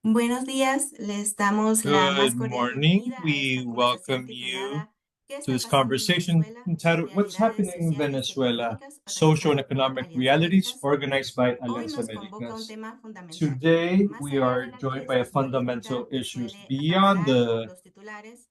Buenos días, les damos la más Good cordial morning. bienvenida a We esta conversación welcome you titulada ¿Qué to está this pasando en conversation Venezuela? entitled What's Realidades Happening in sociales y Venezuela? económicas, Social and organizado por Economic Alianza Realities Américas. organized by Hoy Alianza nos convoca un Americas. tema fundamental. Today Más we allá are de la joined by a crisis política fundamental que issues suele beyond acaparar the los titulares,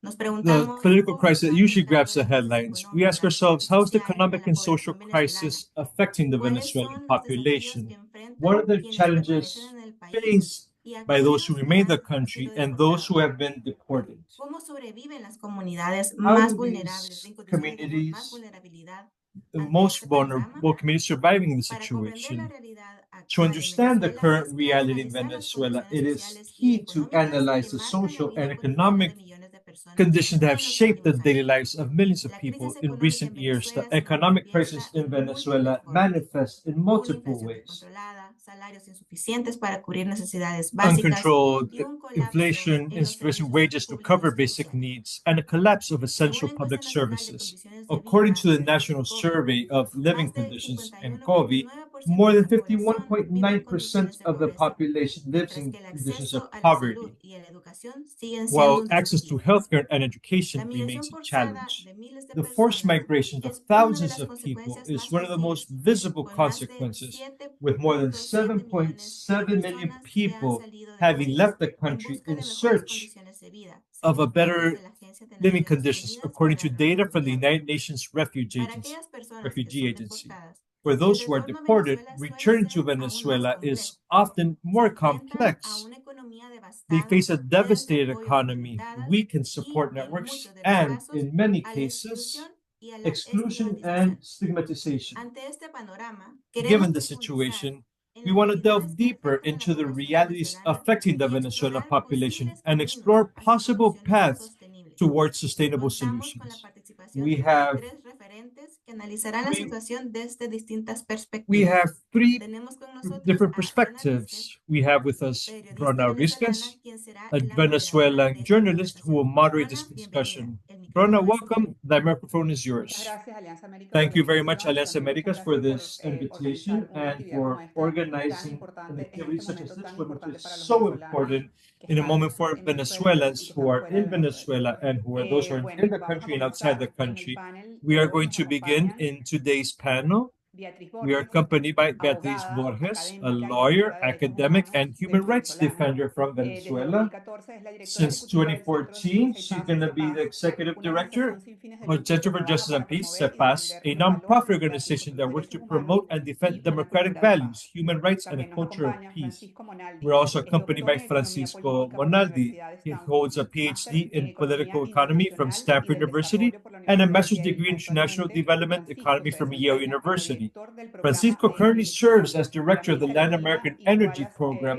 nos the preguntamos political cómo crisis that está usually afectando grabs the la crisis headlines. We ask económica y ourselves, how is the social a economic la and social población venezolana. crisis affecting the ¿Cuáles Venezuelan son los desafíos que population? What enfrentan are the quienes permanecen challenges en el país faced y by those who aquellos que remain in the han country sido and those who deportados? have been deported? ¿Cómo sobreviven las comunidades How más do vulnerables, these en condiciones de más communities, vulnerabilidad, the ante most este panorama? vulnerable communities surviving the Para comprender la situation? realidad To actual en understand the Venezuela current es clave reality in analizar las Venezuela, condiciones it is sociales y key to económicas que analyze the marcan la social vida and cotidiana de economic millones de personas conditions that have en los shaped the últimos daily años. lives of millions of La people crisis in económica recent en years. The Venezuela se economic manifiesta crisis in en múltiples Venezuela formas. manifests in Una multiple inflación ways. descontrolada, salarios insuficientes para cubrir necesidades básicas Uncontrolled y un colapso inflation, en los insufficient servicios wages to cover públicos de basic higiene. needs, and a collapse of Según essential la encuesta public nacional de services. condiciones de According vida to the de National COVI, Survey of Living más de Conditions and COVID, 51,9% more de than la población vive en 51.9% condiciones de of the pobreza, population lives mientras in que el conditions of acceso a la salud poverty, y a la educación siguen siendo while un access to desafío. healthcare and La education remains migración a forzada challenge. de miles de The forced personas migration of es una de thousands las of people consecuencias is más one of the most visibles, visible con más de consequences, with more than 7.7 millones de 7.7 million personas que han people salido del having país left the en country busca in de mejores search condiciones de vida, of a según datos better de la Agencia de living Naciones conditions, Unidas according para to los data from the Refugiados. United Nations Para aquellas personas que Refugee son Agency. deportadas, For el those who are retorno a deported, Venezuela suele returning to ser aún más Venezuela is complejo. often Se more enfrentan a complex. una economía They devastada, face a redes de devastated apoyo economy, fragmentadas weakened y, support en networks, muchos de los and, casos, in many a la cases, exclusión y a la exclusion and estigmatización. stigmatization. Ante este panorama, queremos Given the profundizar situation, en we las want to realidades delve que deeper afectan a la into the población realities venezolana affecting the y Venezuelan explorar population posibles and caminos explore hacia possible soluciones paths sostenibles. towards sustainable Contamos con la solutions. participación We de have tres referentes que analizarán la three situación desde distintas we perspectivas. have three Tenemos con nosotros different a Rona Vizquez, perspectives. We have with us periodista Brona venezolana, Riscas, quien será a la moderadora de Venezuelan esta journalist who will conversación. moderate this Rona, bienvenida. discussion. El Brona, micrófono es tuyo. welcome. The microphone is Muchas yours. gracias, Alianza América, por Thank la you very much, invitación y Alianza también muchas Americas, for gracias por this invitation organizar una and actividad como for esta tan organizing an importante en activity este such as momento this tan one, which is importante para los so venezolanos important que in a están moment for en Venezuela y Venezuelans que who están are fuera de in Venezuela. Venezuela and who are those who are in Bueno, the vamos a country and outside the comenzar. En el country. panel We de are hoy going nos to begin acompañan in today's panel. Beatriz We are Borges, accompanied by Beatriz abogada, Borges, a académica y lawyer, defensora de derechos academic, humanos and human rights venezolana. defender from Desde Venezuela. 2014 es la directora Since ejecutiva del Centro de 2014, Justicia y she's Paz, going to be the CEPAZ, executive una director organización sin fines de of lucro Center que for trabaja Justice and para Peace, promover y CEPAS, defender a los valores nonprofit democráticos, organization that los works to derechos humanos promote and y defend una democratic cultura de values, paz. human rights, and a También nos culture of acompaña peace. Francisco Monaldi, We're also es accompanied doctor by en Economía Francisco Política por la Monaldi. Universidad de He holds a Stanford, máster PhD en in Economía political economy from Internacional y Stanford del University Desarrollo por la and a Universidad master's Yale. degree in international Actualmente, development Francisco economy se from Yale desempeña como University. director del programa Francisco de currently serves as director of the América Latin Latina American y Energy Wallace Program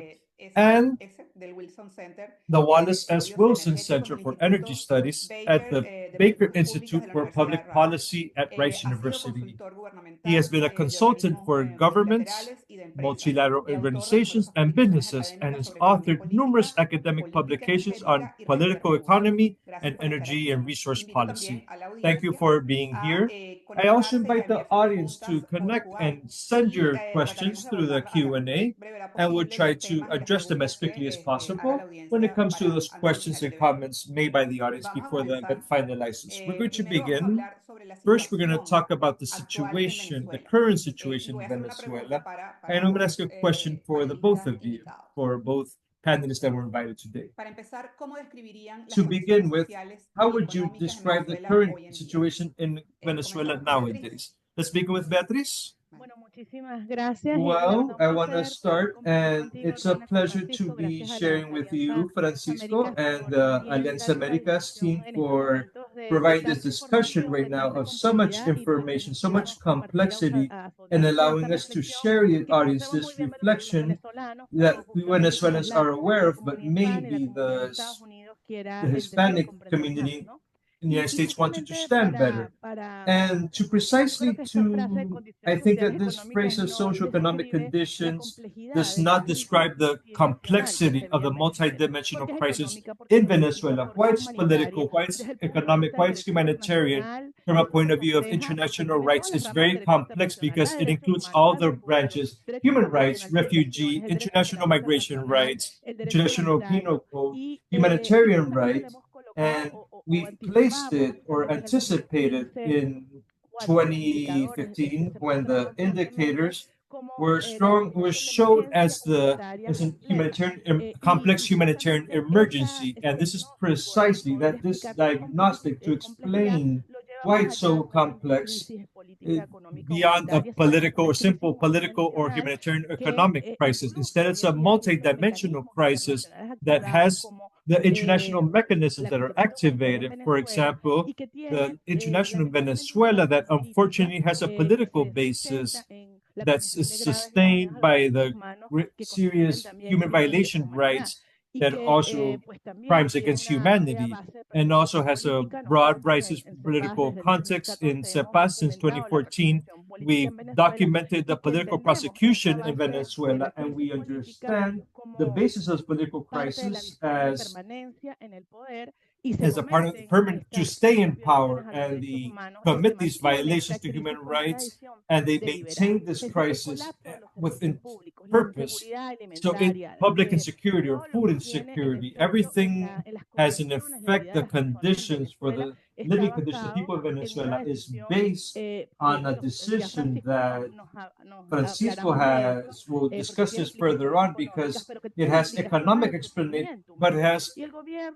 and del Wilson Center the de Wallace S. Estudios Wilson Energéticos Center del for Energy Instituto Studies at Baker the de Baker Políticas Públicas Institute de la for Universidad Public Rice. Policy at Rice Ha sido University. consultor He has gubernamental been a de consultant organismos for governments, multilaterales y de empresas multilateral y autor de organizations, numerosas and publicaciones businesses, and académicas has sobre economía authored numerous política, academic política publications on energética y political regeneración. economy Gracias and por estar energy and aquí. resource Invito policy. también a la Thank you audiencia for being a here. I also conectarse y a invite the enviar sus audience to preguntas por connect QR and send y your trataremos questions de through the abordar a la Q&A, brevedad and we'll posible try los to temas y las address them as preguntas quickly as que haga la possible when it audiencia comes to para those antes del questions final and del evento. comments made by the audience Vamos a before the event comenzar. finalizes. We're going to Primero vamos a begin. hablar sobre la First, we're going to situación talk about the actual en situation, the Venezuela. current Y situation voy in a hacer una pregunta Venezuela. And I'm going to ask ambos a question for the both panelistas of you, invitados. for both panelists that were invited today. Para empezar, ¿cómo describirían las To condiciones begin with, sociales how y would you económicas en describe the Venezuela current hoy en día? situation in Venezuela Comenzamos con Beatriz. nowadays? Let's begin with Beatriz. Vale. Bueno, muchísimas gracias y de Well, verdad un I want to placer poder start, compartir and contigo, it's a Rona, con pleasure to Francisco. be Gracias a la sharing with Alianza you, Francisco, Américas and por the también Alianza dar esta Americas invitación team en estos for momentos de providing this tanta discussion información, right de now tanta of so much complejidad y pues information, so much necesitamos compartir complexity, a su and audiencia esta allowing us to reflexión share the que audience conocemos muy this bien los reflection venezolanos, that pero we justamente quizás Venezuelans are aware la of, but comunidad hispana y la maybe comunidad de Estados Unidos the quiera entender y Hispanic comprender más, community ¿no? in the United States want to understand better. And to precisely to, I think that this phrase of socioeconomic conditions does not describe the complexity of the multidimensional crisis in Venezuela. Why it's political, why it's economic, why it's humanitarian, from a point of view of international rights, is very complex because it includes all the branches: human rights, refugee, international migration rights, international penal code, humanitarian rights, and we placed it or anticipated in 2015 when the indicators were showed as a complex humanitarian emergency, and this is precisely that this diagnostic to explain why it's so complex beyond a political or simple political or humanitarian economic crisis. Instead, it's a multidimensional crisis that has the international mechanisms that are activated. For example, the international Venezuela that unfortunately has a political basis that's sustained by the serious human violation rights that also crimes against humanity, and also has a broad crisis political context in CEPAS since 2014. We documented the political prosecution in Venezuela, and we understand the basis of political crisis as a part of the permanent to stay in power, and the commit these violations to human rights, and they maintain this crisis within purpose. So in public insecurity or food insecurity, everything has an effect. The conditions for the living conditions of people in Venezuela is based on a decision that Francisco will discuss this further on, because it has economic explanation, but it has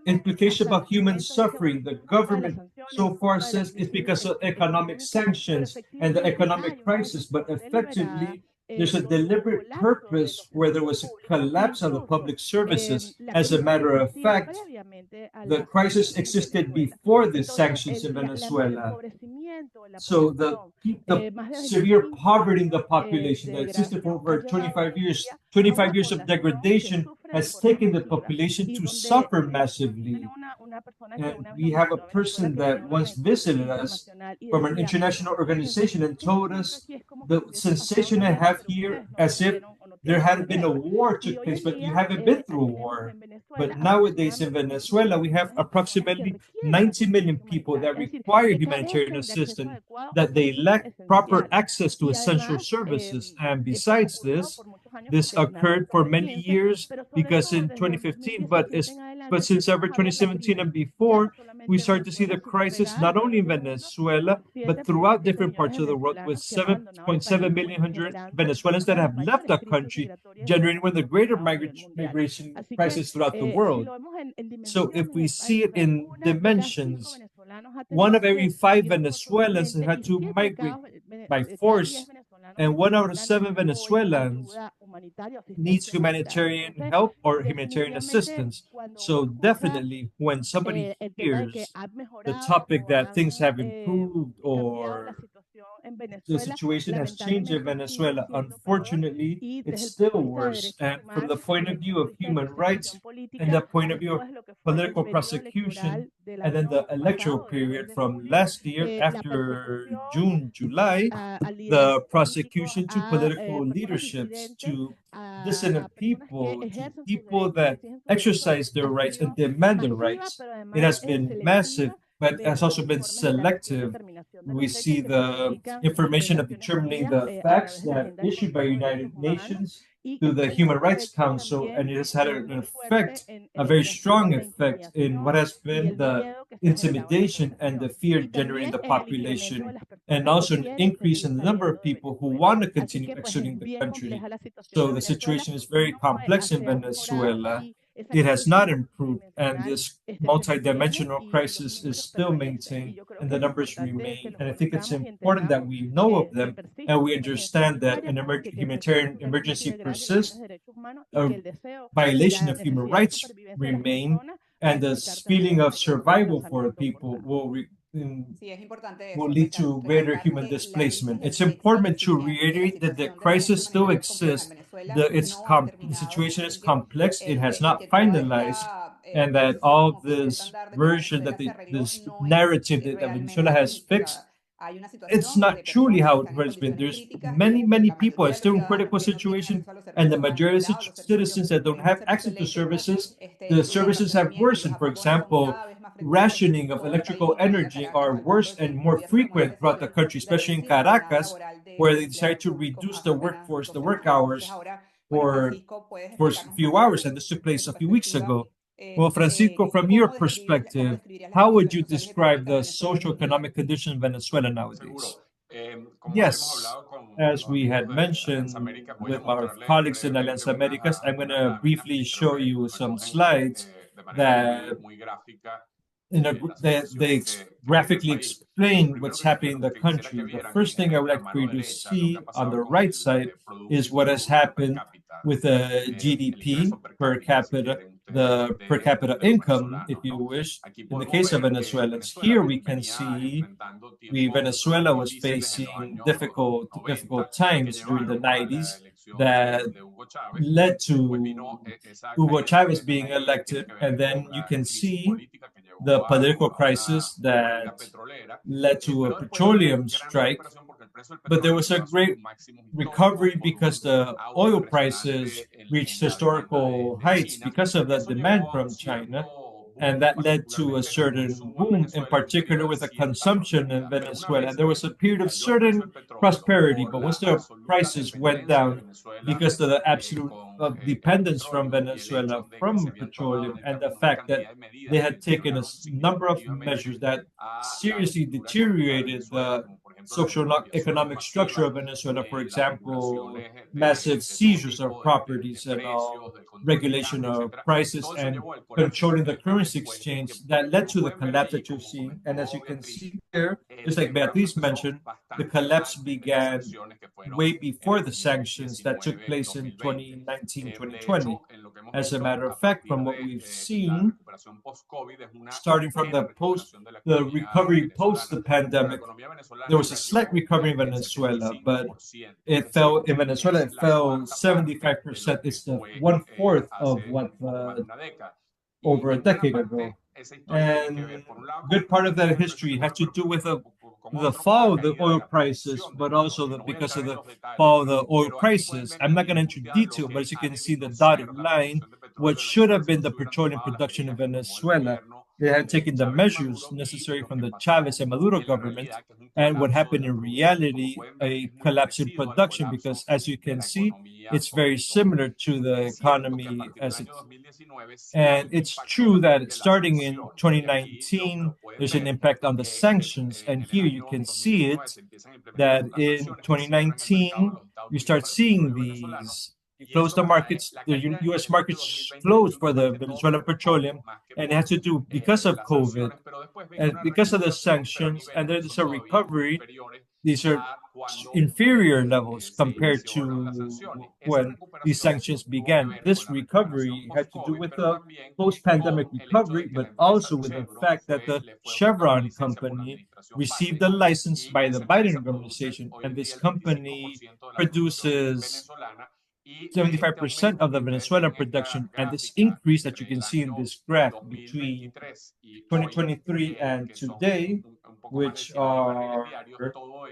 implication about human suffering. The government so far says it's because of economic sanctions and the economic crisis, but effectively there's a deliberate purpose where there was a collapse of the public services. As a matter of fact, the crisis existed before the sanctions in Venezuela. So the severe poverty in the population that existed for over 25 years of degradation has taken the population to suffer massively. And we have a person that once visited us from an international organization and told us the sensation I have here as if there hadn't been a war took place, but you haven't been through a war. But nowadays in Venezuela, we have approximately 90 million people that require humanitarian assistance, that they lack proper access to essential services. And besides this occurred for many years, because in 2015, but since ever 2017 and before, we started to see the crisis not only in Venezuela, but throughout different parts of the world, with 7.7 million Venezuelans that have left the country, generating one of the greater migration crises throughout the world. So if we see it in dimensions, 1 of every 5 Venezuelans had to migrate by force, and 1 out of 7 Venezuelans needs humanitarian help or humanitarian assistance. So definitely when somebody hears the topic that things have improved or the situation has changed in Venezuela, unfortunately, it's still worse. And from the point of view of human rights and the point of view of political prosecution, and then the electoral period from last year after June, July, the prosecution to political leaderships, to dissident people, to people that exercise their rights and demand their rights, it has been massive, but has also been selective. We see the information of determining the facts that issued by United Nations to the Human Rights Council, and it has had an effect, a very strong effect, in what has been the intimidation and the fear generating the population, and also an increase in the number of people who want to continue exiting the country. So the situation is very complex in Venezuela. It has not improved, and this multidimensional crisis is still maintained, and the numbers remain. And I think it's important that we know of them, and we understand that an humanitarian emergency persists, a violation of human rights remain, and the feeling of survival for people will lead to greater human displacement. It's important to reiterate that the crisis still exists. The situation is complex. It has not finalized. and that all this version this narrative that Venezuela has fixed, it's not truly how it has been. There's many people are still in critical situation, and the majority of citizens that don't have access to services, the services have worsened. For example, rationing of electrical energy are worse and more frequent throughout the country, especially in Caracas, where they decide to reduce the workforce, the work hours for a few hours, and this took place a few weeks ago. Well, Francisco, from your perspective, how would you describe the social economic condition in Venezuela nowadays? Yes, as we had mentioned with our colleagues in Alianza Americas, I'm going to briefly show you some slides that they graphically explain what's happening in the country. The first thing I would like for you to see on the right side is what has happened with the GDP per capita, the per capita income, if you wish. In the case of Venezuelans, here we can see Venezuela was facing difficult times during the 90s that led to Hugo Chavez being elected, and then you can see the political crisis that led to a petroleum strike. But there was a great recovery because the oil prices reached historical heights because of the demand from China. And that led to a certain boom, in particular with the consumption in Venezuela. There was a period of certain prosperity, but once the prices went down because of the absolute dependence from Venezuela from petroleum and the fact that they had taken a number of measures that seriously deteriorated the social economic structure of Venezuela, for example, massive seizures of properties and regulation of prices and controlling the currency exchange that led to the collapse that you're seeing. And as you can see here, just like Beatriz mentioned, the collapse began way before the sanctions that took place in 2019, 2020. As a matter of fact, from what we've seen, starting from the recovery post the pandemic, there was a slight recovery in Venezuela, but it fell 75%. It's the 1/4 of what over a decade ago. And a good part of that history has to do with the fall of the oil prices, but also because of the fall of the oil prices. I'm not going to enter detail, but as you can see, the dotted line, what should have been the petroleum production in Venezuela, they had taken the measures necessary from the Chavez and Maduro government, and what happened in reality, a collapse in production, because as you can see, it's very similar to the economy as it's. And it's true that starting in 2019, there's an impact on the sanctions. And here you can see it, that in 2019, you start seeing these. You close the markets, the U.S. markets closed for the Venezuelan petroleum, and it has to do because of COVID and because of the sanctions, and there's a recovery. These are inferior levels compared to when these sanctions began. This recovery had to do with the post-pandemic recovery, but also with the fact that the Chevron company received a license by the Biden administration, and this company produces 75% of the Venezuelan production, and this increase that you can see in this graph between 2023 and today, which are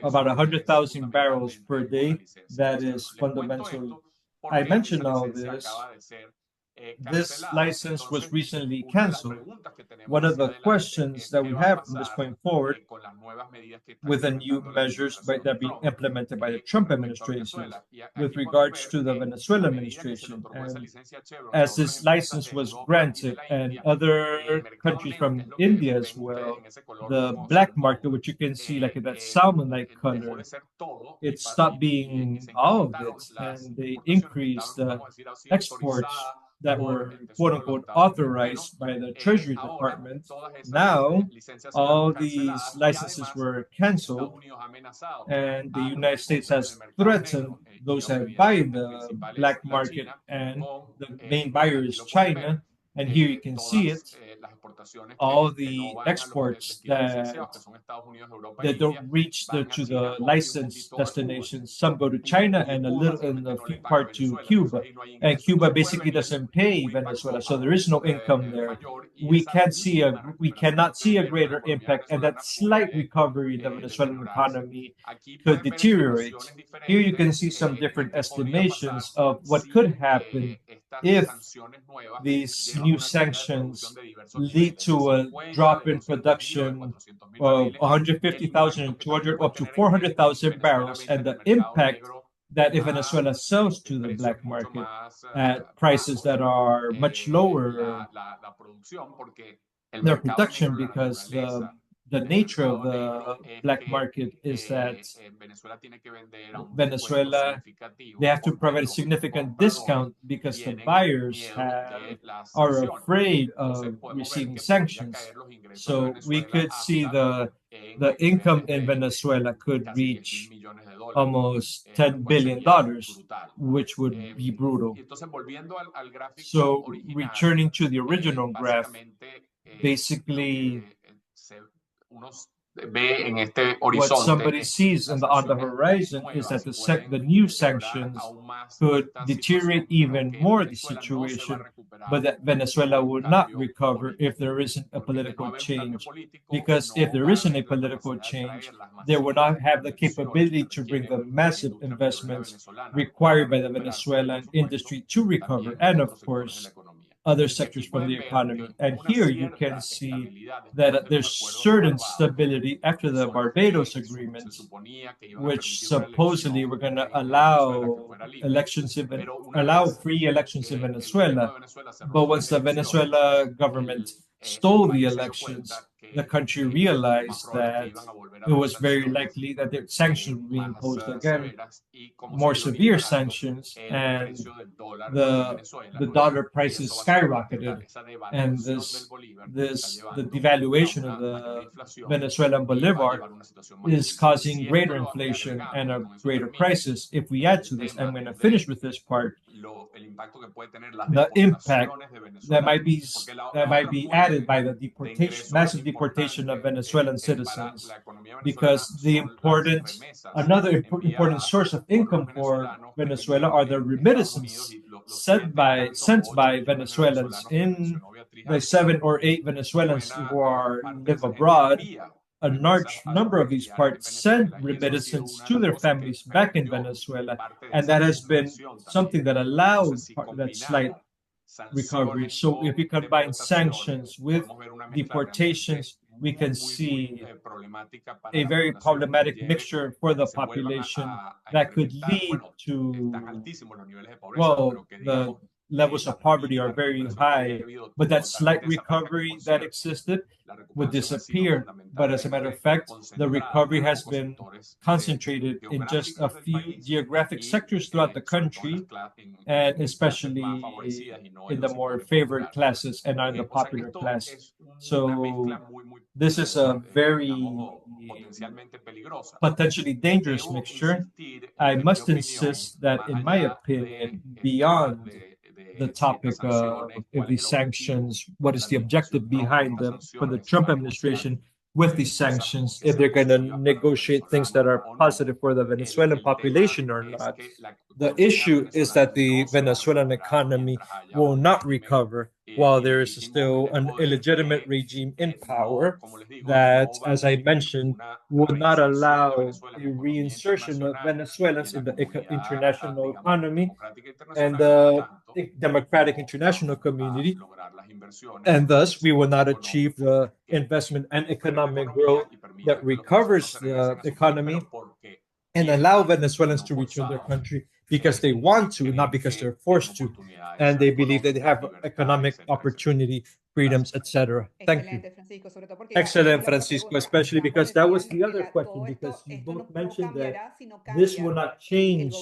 about 100,000 barrels per day, that is fundamental. I mentioned all this. This license was recently canceled. One of the questions that we have from this point forward with the new measures that are being implemented by the Trump administration with regards to the Venezuelan administration. And as this license was granted and other countries from India as well, the black market, which you can see like that salmon-like color, it stopped being all of it, and they increased the exports that were quote unquote authorized by the Treasury Department. Now, all these licenses were canceled, and the United States has threatened those that buy in the black market, and the main buyer is China, And here you can see it, all the exports that don't reach to the licensed destinations. Some go to China and a few part to Cuba. And Cuba basically doesn't pay Venezuela, so there is no income there. We cannot see a greater impact, and that slight recovery in the Venezuelan economy could deteriorate. Here you can see some different estimations of what could happen if these new sanctions lead to a drop in production of 150,000 and 200 up to 400,000 barrels, and the impact that if Venezuela sells to the black market at prices that are much lower their production, because the nature of the black market is that Venezuela, they have to provide a significant discount because the buyers are afraid of receiving sanctions. So we could see the income in Venezuela could reach almost $10 billion, which would be brutal. So returning to the original graph, basically what somebody sees on the horizon is that the new sanctions could deteriorate even more the situation, but that Venezuela would not recover if there isn't a political change. Because if there isn't a political change, they will not have the capability to bring the massive investments required by the Venezuelan industry to recover, and of course, other sectors from the economy. And here you can see that there's certain stability after the Barbados Agreement, which supposedly were going to allow free elections in Venezuela. But once the Venezuela government stole the elections, the country realized that it was very likely that the sanctions would be imposed again, more severe sanctions, and the dollar prices skyrocketed, and the devaluation of the Venezuelan bolivar is causing greater inflation and a greater crisis. If we add to this, I'm going to finish with this part, the impact that might be added by the massive deportation of Venezuelan citizens, because another important source of income for Venezuela are the remittances sent by Venezuelans. In the 7 or 8 Venezuelans who live abroad, a large number of these parts send remittances to their families back in Venezuela, and that has been something that allowed that slight recovery. So if we combine sanctions with deportations, we can see a very problematic mixture for the population that could lead to, well, the levels of poverty are very high, but that slight recovery that existed would disappear. But as a matter of fact, the recovery has been concentrated in just a few geographic sectors throughout the country, and especially in the more favored classes and not in the popular class. So this is a very potentially dangerous mixture. I must insist that, in my opinion, beyond the topic of these sanctions, what is the objective behind them for the Trump administration with these sanctions, if they're going to negotiate things that are positive for the Venezuelan population or not. The issue is that the Venezuelan economy will not recover while there is still an illegitimate regime in power that, as I mentioned, will not allow a reinsertion of Venezuelans in the international economy and the democratic international community, and thus we will not achieve the investment and economic growth that recovers the economy and allow Venezuelans to return their country because they want to, not because they're forced to, and they believe that they have economic opportunity, freedoms, etc. Thank you. Excellent, Francisco, especially because that was the other question, because you both mentioned that this will not change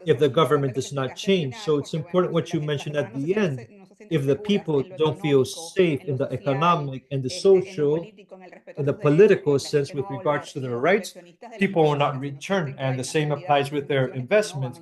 if the government does not change. So it's important what you mentioned at the end. If the people don't feel safe in the economic and the social and the political sense with regards to their rights, people will not return. And the same applies with their investments.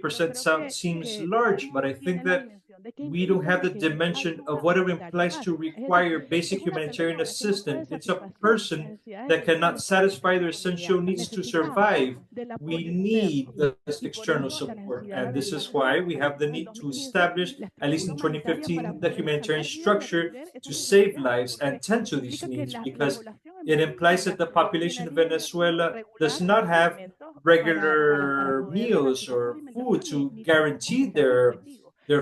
30% seems large, but I think that we don't have the dimension of what it implies to require basic humanitarian assistance. It's a person that cannot satisfy their essential needs to survive. We need this external support. And this is why we have the need to establish, at least in 2015, the humanitarian structure to save lives and tend to these needs, because it implies that the population of Venezuela does not have regular meals or food to guarantee their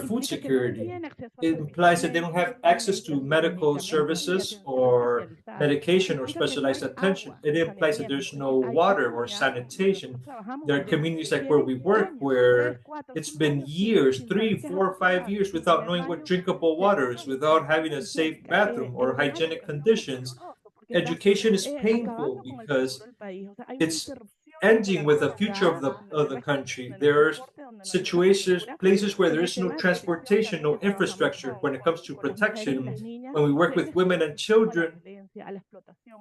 food security. It implies that they don't have access to medical services or medication or specialized attention. It implies that there's no water or sanitation. There are communities like where we work where it's been years, 3, 4, 5 years, without knowing what drinkable water is, without having a safe bathroom or hygienic conditions. Education is painful because it's ending with the future of the country. There are situations, places where there is no transportation, no infrastructure when it comes to protection. When we work with women and children,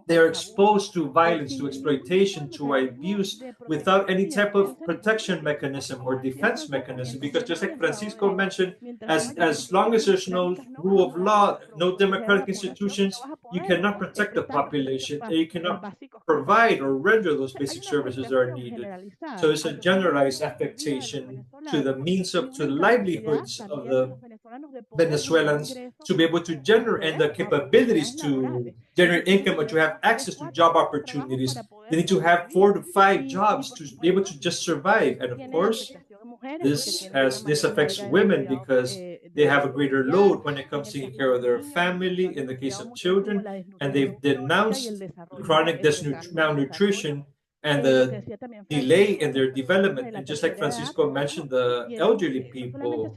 they are exposed to violence, to exploitation, to abuse without any type of protection mechanism or defense mechanism. Because just like Francisco mentioned, as long as there's no rule of law, no democratic institutions, you cannot protect the population and you cannot provide or render those basic services that are needed. So it's a generalized affectation to the means of, to the livelihoods of the Venezuelans to be able to generate and the capabilities to generate income or to have access to job opportunities. They need to have 4 to 5 jobs to be able to just survive. And of course, this affects women because they have a greater load when it comes to taking care of their family in the case of children, and they've denounced chronic malnutrition and the delay in their development. And just like Francisco mentioned, the elderly people,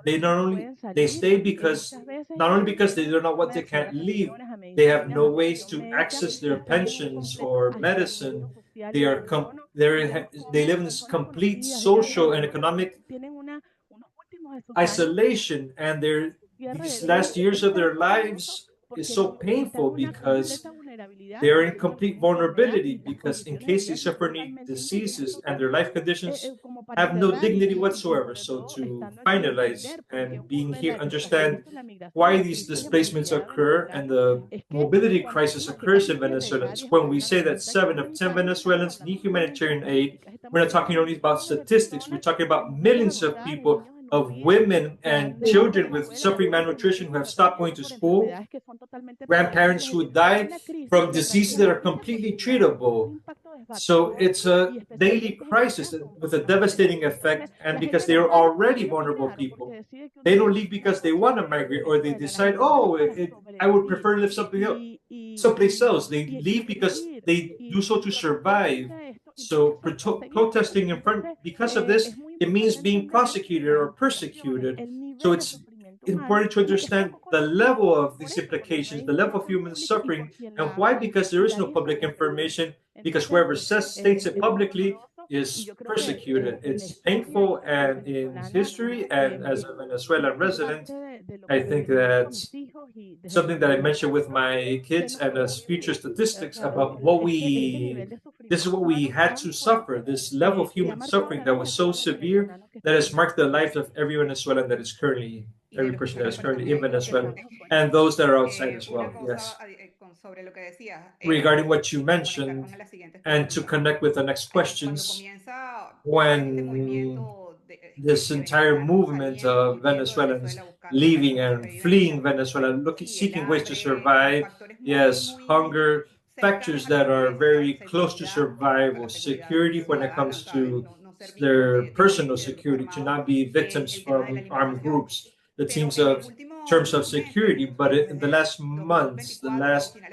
they stay because not only because they don't know what they can't leave, they have no ways to access their pensions or medicine. They live in this complete social and economic isolation, and these last years of their lives is so painful because they're in complete vulnerability, because in case they suffer any diseases and their life conditions have no dignity whatsoever. So to finalize and being here, understand why these displacements occur and the mobility crisis occurs in Venezuela. When we say that 7 of 10 Venezuelans need humanitarian aid, we're not talking only about statistics, we're talking about millions of people, of women and children with suffering malnutrition who have stopped going to school, grandparents who die from diseases that are completely treatable. So it's a daily crisis with a devastating effect, and because they are already vulnerable people, they don't leave because they want to migrate or they decide, I would prefer to live someplace else. They leave because they do so to survive. So protesting in front, because of this, it means being prosecuted or persecuted. So it's important to understand the level of these implications, the level of human suffering, and why. Because there is no public information, because whoever states it publicly is persecuted. It's painful, and in history, and as a Venezuelan resident, I think that's something that I mentioned with my kids and as future statistics about this is what we had to suffer, this level of human suffering that was so severe that has marked the life of every Venezuelan that is currently, every person that is currently in Venezuela, and those that are outside as well. Yes. Regarding what you mentioned, and to connect with the next questions, when this entire movement of Venezuelans leaving and fleeing Venezuela, seeking ways to survive, yes, hunger, factors that are very close to survival, security when it comes to their personal security, to not be victims from armed groups, the terms of security. But in the last months,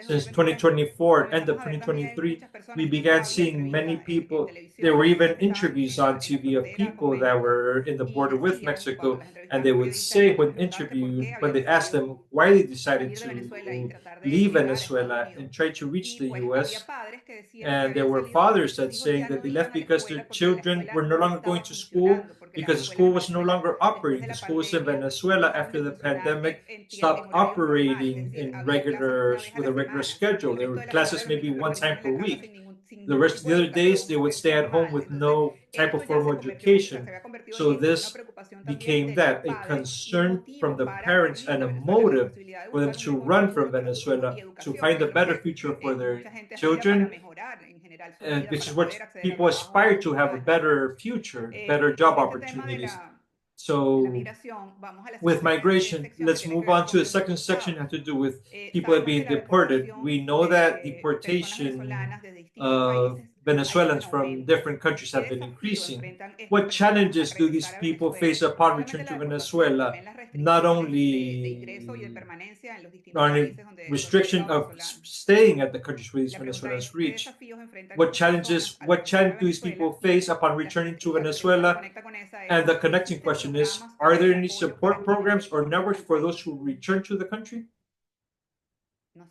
since 2024, end of 2023, we began seeing many people. There were even interviews on TV of people that were in the border with Mexico, and they would say when interviewed, when they asked them why they decided to leave Venezuela and try to reach the US, and there were fathers that saying that they left because their children were no longer going to school, because the school was no longer operating. The schools in Venezuela after the pandemic stopped operating with a regular schedule. There were classes maybe one time per week. the rest of the other days they would stay at home with no type of formal education. So this became that a concern from the parents and a motive for them to run from Venezuela to find a better future for their children, which is what people aspire to have, a better future, better job opportunities. So with migration, let's move on to the second section that has to do with people that are being deported. We know that deportation of Venezuelans from different countries have been increasing. What challenges do these people face upon return to Venezuela? Not only on restriction of staying at the countries where these Venezuelans reach. What challenge do these people face upon returning to Venezuela? And the connecting question is, are there any support programs or networks for those who return to the country?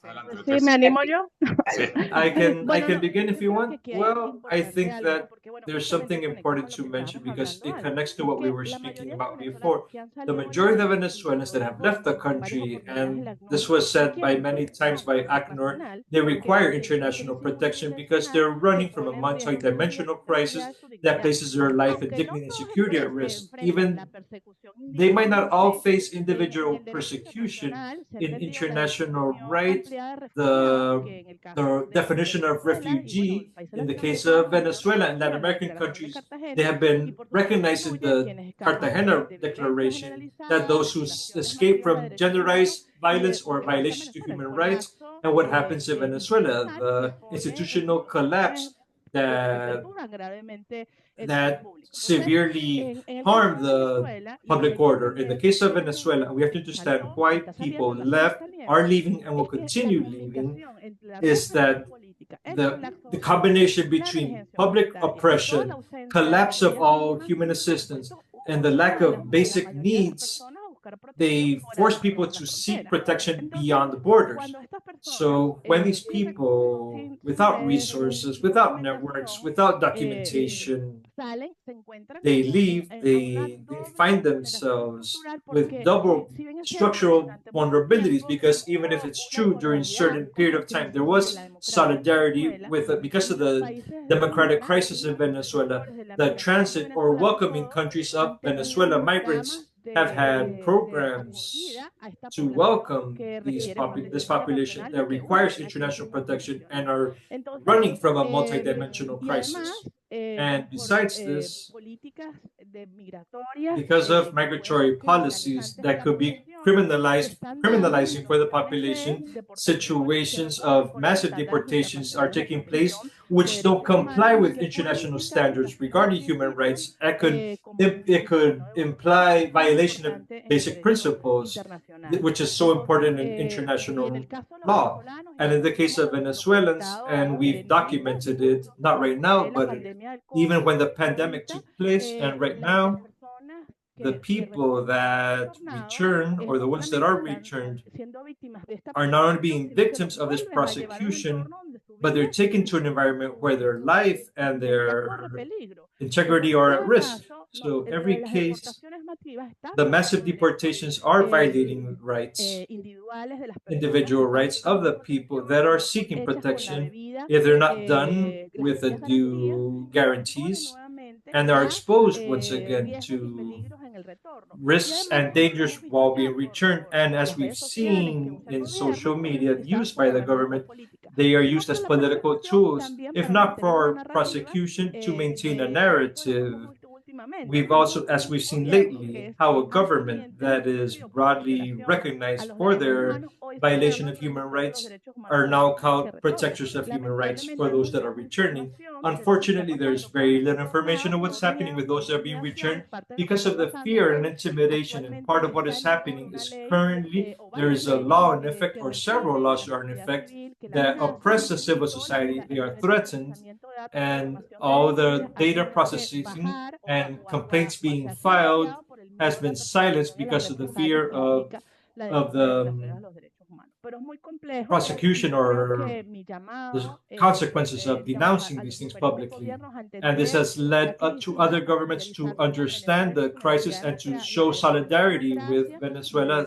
Adelante, Sí, me animo yo. Sí. I can Bueno, begin if you yo creo want. que aquí hay Well, I importante think algo, that porque, bueno, there's justamente something conecta important con lo to que mention estábamos because hablando it antes. connects to Y es what we que were la speaking mayoría de los about venezolanos before. que han The salido del majority of the país, y Venezuelans lo that have dijo left the en varias country, oportunidades el and ACNUR, this was said by requieren many times protección by ACNUR, internacional they porque require ante la international crisis protection because habitacional they're que running from a pone en riesgo su vida, multi-dimensional su crisis tranquilidad, su that dignidad. places their life and Aunque no dignity and todos security at risk. enfrentan la Even persecución they might individual not per all se, face en individual el derecho persecution. internacional se ha In entendido la international definición right, ampliada de refugiados, the que en el caso the de definition of Venezuela y bueno, refugee países in the case latinoamericanos of como lo Venezuela and incluye Latin la American Declaración de countries, Cartagena they have y been por supuesto recognized in incluye a the quienes escapan Cartagena de violencia Declaration that generalizada, those who violaciones escape masivas de from derechos humanos genderized violence or lo que pasa en violations to Venezuela, el human rights, colapso and what happens in Venezuela, institucional que the pone en institutional collapse that perturban gravemente el orden that público. Entonces, severely en el caso harm de the Venezuela, y public hay que order. In the entender case of quién Venezuela, we have to understand salió, why está people saliendo, las que están left, saliendo, are leaving, and will es que la continue leaving, combinación entre la is represión that política, el the colapso social, combination la between emergencia public humanitaria y toda la oppression, ausencia de collapse of medidas all mínimas, human por assistance, supuesto, and the lack of obligaron a la basic mayoría de las needs, personas a buscar protección they fuera force people de la to seek frontera. protection Entonces, beyond the borders. cuando estas personas So when these sin recursos, people, sin without redes, resources, sin without networks, documentación, without documentation, salen, se encuentran they como leave, a una they doble find vulneración themselves estructural with porque double si bien es cierto, structural durante mucho vulnerabilities tiempo because even if hubo it's una true during solidaridad, certain un period of time there convencimiento de la was democracia en solidarity Venezuela, with because of muchos the países democratic crisis in anfitriones, Venezuela, receptores de la the migración transit or venezolana, welcoming todos countries han of tenido Venezuela programas migrants have had de programs acogida a esta to población welcome que these requiere this protección population internacional y that que huye requires de una crisis international protection internacional. and are Entonces, running from a multidimensional y además, crisis. And por besides this, políticas de migratorias because of que pueden ser migratory policies criminalizantes de that la could be población, se criminalized, están dando criminalizing for the situaciones de population, deportación política situations contra of con los massive estándares deportations are internacionales de taking place protección de which don't derechos comply humanos with que pueden international implicar standards violaciones de regarding human principios rights. It could como el it principio de could no devolución, que imply es tan violation of importante en el basic derecho principles, internacional. which is so Entonces, important in y en el international caso de los law. venezolanos, And in the case hemos of Venezuelans, documentado and we've no ahorita, documented it, not right cuando now, fue la but pandemia del even COVID, when the y pandemic ahorita took place, and right las now, personas the people han that retornado, return or no the ones that solamente are están returned siendo víctimas de esta are not only persecución, being sino que los victims of this vuelven a llevar a un prosecution, entorno donde su but vida they're taken to an environment where their life and integridad corre their peligro. integrity Entonces, are at cada risk. caso, So lo de every las case, deportaciones masivas está the violando massive derechos deportations are violating rights, individuales de las personas que individual están rights of buscando the protección people that si are no son seeking hechas con la protection debida, if they're not done las with the debidas garantías due y se expone guarantees nuevamente and are a exposed once again riesgos y to peligros en el retorno. Y risks además and dangers hemos visto while ya being returned. And por as las we've redes sociales que seen usa el in gobierno, social media utilizadas used como by the herramientas government, políticas. they are Si no used por as la political persecución, tools, también if para not mantener una for narrativa prosecution, to maintain a de esto lo que hemos narrative. visto últimamente, We've un also, as we've seen gobierno que lately, es how a más government teniente that is frío por su broadly violación a recognized los for derechos their humanos, hoy se violation llama of human protector de los rights derechos humanos are de las now personas que called retornan. protectors of human rights Lamentablemente for hay those muy that are poca returning. información de lo que está Unfortunately, there's pasando con very estos little information retornados of what's por happening miedo, with por those that are being intimidación returned de parte de los que because están of the pasando. fear and Entonces, intimidation. And actualmente part of what está is en vigor happening una is ley currently o there varias is a leyes law in effect que or several requieren laws la are in sociedad effect civil que la that amenazan oppress the civil y todas society. They el are derecho de threatened, procesamiento de datos, and reclamación de all denuncias the ha data tenido que processing bajar and complaints o being se ha filed silenciado por el has miedo a la been persecución silenced y a las because of the represalias fear que implica la of denuncia de the violaciones a los derechos humanos. Pero es muy complejo y prosecution yo creo or que mi the llamado, consequences of digamos, denouncing a los these things diferentes publicly. gobiernos a And this entender has la led to crisis, other a governments to solidarizarse con understand Venezuela y the su crisis necesidad and to de show regresar a la solidarity with democracia, Venezuela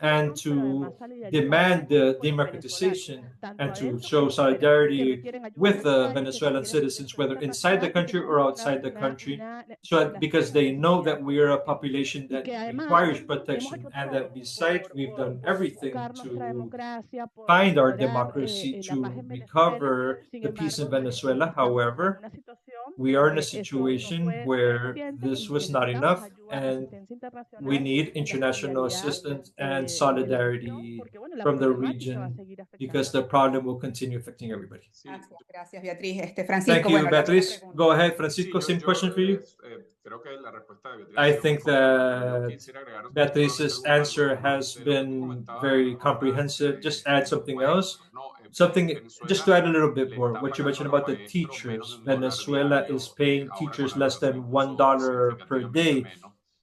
and to demand the democratization and to show solidarity with the Venezuelan citizens, whether inside the country or outside the country, because they know that we are a population that requires protection, and that besides we've done everything to find our democracy, to recover the peace in Venezuela. However, we are in a situation where this was not enough, and we need international assistance and solidarity from the region, because the problem will continue affecting everybody. Gracias, Beatriz. Thank you, Beatriz. Go ahead, Francisco. Same question for you. I think that Beatriz's answer has been very comprehensive. Just add something else. Just to add a little bit more, what you mentioned about the teachers. Venezuela is paying teachers less than $1 per day.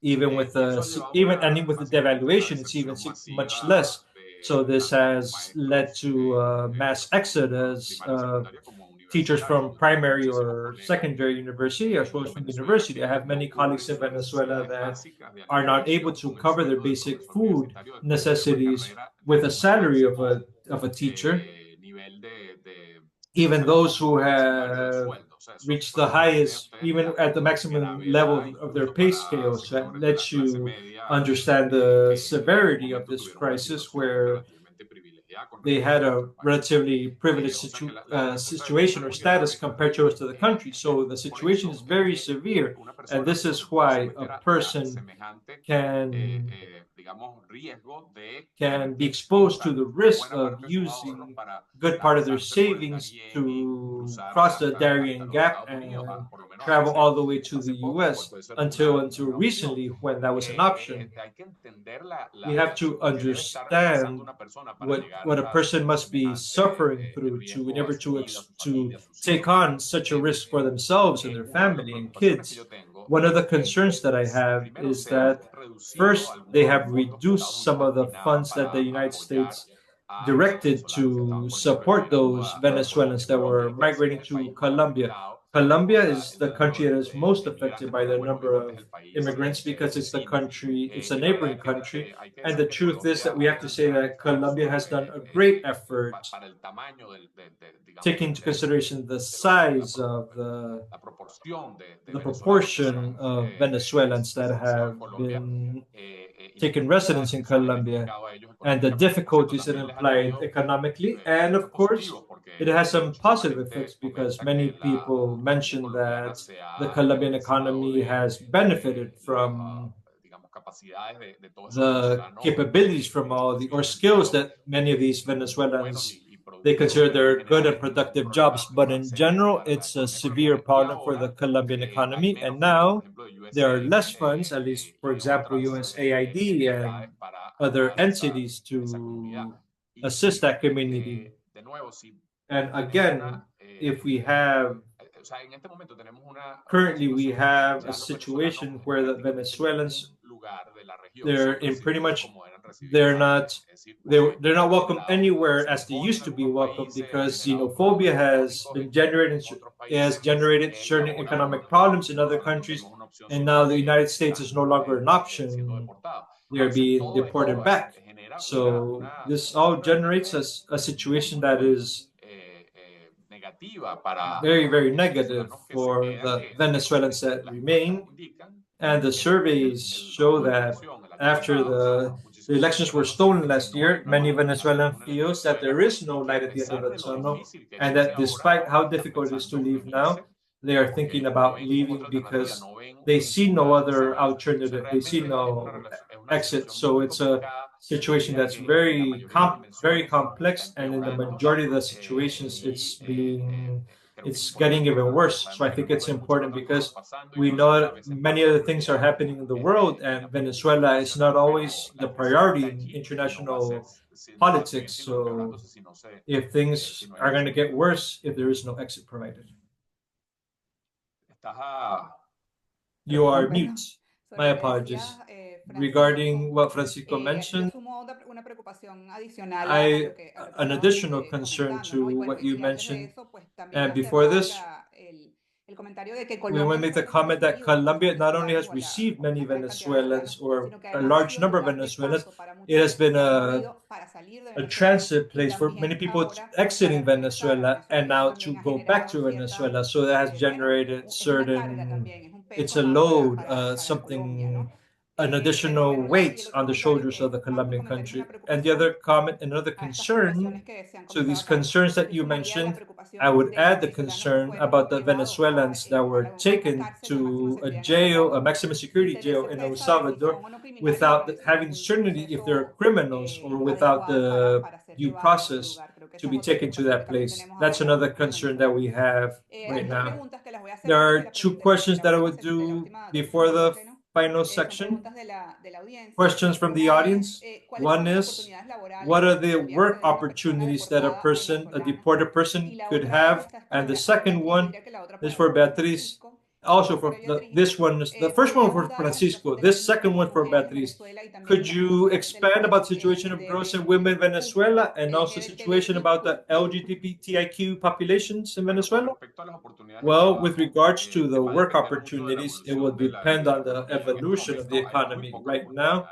Even with the devaluation, it's even much less. So this has led to mass exodus of teachers from primary or secondary university, as well as from the university. I have many colleagues in Venezuela that are not able to cover their basic food necessities with a salary of a teacher. Even those who have reached the highest, even at the maximum level of their pay scales, that lets you understand the severity of this crisis, where they had a relatively privileged situation or status compared to the rest of the country. So the situation is very severe, and this is why a person can be exposed to the risk of using good part of their savings to cross the Darien Gap and travel all the way to the US, until recently, when that was an option. We have to understand what a person must be suffering through in order to take on such a risk for themselves and their family and kids. One of the concerns that I have is that first, they have reduced some of the funds that the United States directed to support those Venezuelans that were migrating to Colombia. Colombia is the country that is most affected by the number of immigrants, because it's a neighboring country. And the truth is that we have to say that Colombia has done a great effort, taking into consideration the size of the proportion of Venezuelans that have been taken residence in Colombia, and the difficulties it implied economically. And of course, it has some positive effects, because many people mention that the Colombian economy has benefited from the capabilities from or skills that many of these Venezuelans, they consider they're good and productive jobs. But in general, it's a severe problem for the Colombian economy. And now there are less funds, at least, for example, USAID and other entities to assist that community. And again, currently we have a situation where the Venezuelans, they're not welcome anywhere as they used to be welcome, because xenophobia has generated certain economic problems in other countries, and now the United States is no longer an option. They're being deported back. So this all generates a situation that is very, very negative for the Venezuelans that remain. And the surveys show that after the elections were stolen last year, many Venezuelans feel that there is no light at the end of the tunnel, and that despite how difficult it is to leave now, they are thinking about leaving because they see no other alternative, they see no exit. So it's a situation that's very complex, and in the majority of the situations, it's getting even worse. So I think it's important, because we know many other things are happening in the world, and Venezuela is not always the priority in international politics. So if things are going to get worse, if there is no exit provided. You are mute. My apologies. Regarding what Francisco mentioned, an additional concern to what you mentioned, and before this, we want to make the comment that Colombia not only has received many Venezuelans or a large number of Venezuelans, it has been a transit place for many people exiting Venezuela and now to go back to Venezuela. So that has generated certain, it's a load, something, an additional weight on the shoulders of the Colombian country. And the other comment, another concern, to these concerns that you mentioned, I would add the concern about the Venezuelans that were taken to a jail, a maximum security jail in El Salvador, without having certainty if they're criminals or without the due process to be taken to that place. That's another concern that we have right now. There are two questions that I would do before the final section. Questions from the audience. One is, what are the work opportunities that a deported person could have? And the second one is for Beatriz. Also for this one, the first one for Francisco, this second one for Beatriz. Could you expand about the situation of girls and women in Venezuela and also situation about the LGBTIQ populations in Venezuela? Well, with regards to the work opportunities, it will depend on the evolution of the economy. Right now,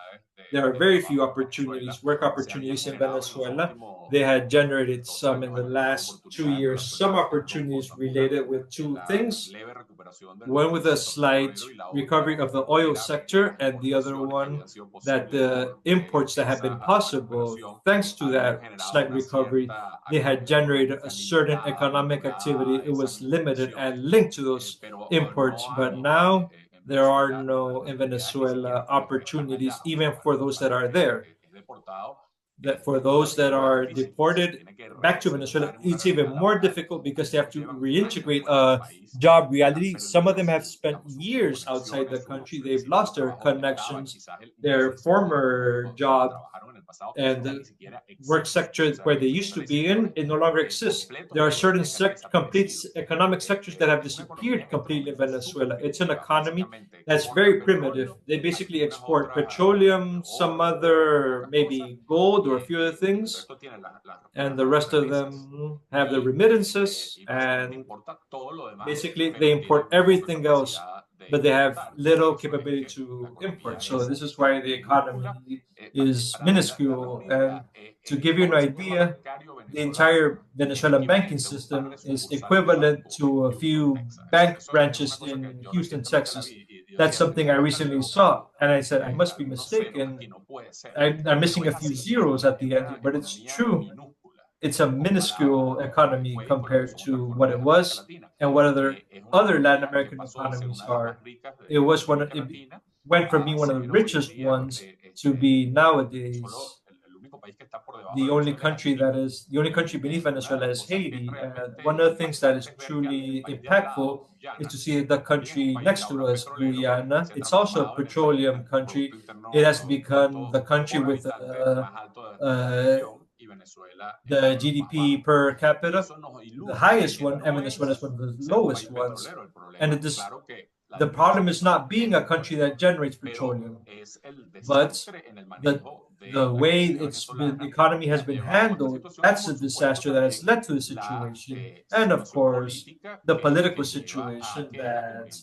there are very few opportunities, work opportunities in Venezuela. They had generated some in the last 2 years, some opportunities related with two things. One with a slight recovery of the oil sector, and the other one that the imports that have been possible, thanks to that slight recovery, they had generated a certain economic activity. It was limited and linked to those imports, but now there are no in Venezuela opportunities, even for those that are there. That for those that are deported back to Venezuela, it's even more difficult because they have to reintegrate job reality. Some of them have spent years outside the country. They've lost their connections, their former job, and the work sector where they used to be in, it no longer exists. There are certain complete economic sectors that have disappeared completely in Venezuela. It's an economy that's very primitive. They basically export petroleum, some other, maybe gold or a few other things, and the rest of them have the remittances, and basically they import everything else, but they have little capability to import. So this is why the economy is minuscule. And to give you an idea, the entire Venezuelan banking system is equivalent to a few bank branches in Houston, Texas. That's something I recently saw, and I said, I must be mistaken. I'm missing a few zeros at the end, but it's true. It's a minuscule economy compared to what it was and what other Latin American economies are. It went from being one of the richest ones to be nowadays the only country beneath Venezuela is Haiti. And one of the things that is truly impactful is to see the country next to us, Guyana. It's also a petroleum country. It has become the country with the GDP per capita, the highest one, and Venezuela is one of the lowest ones. And the problem is not being a country that generates petroleum, but the way the economy has been handled, that's a disaster that has led to the situation. And of course, the political situation that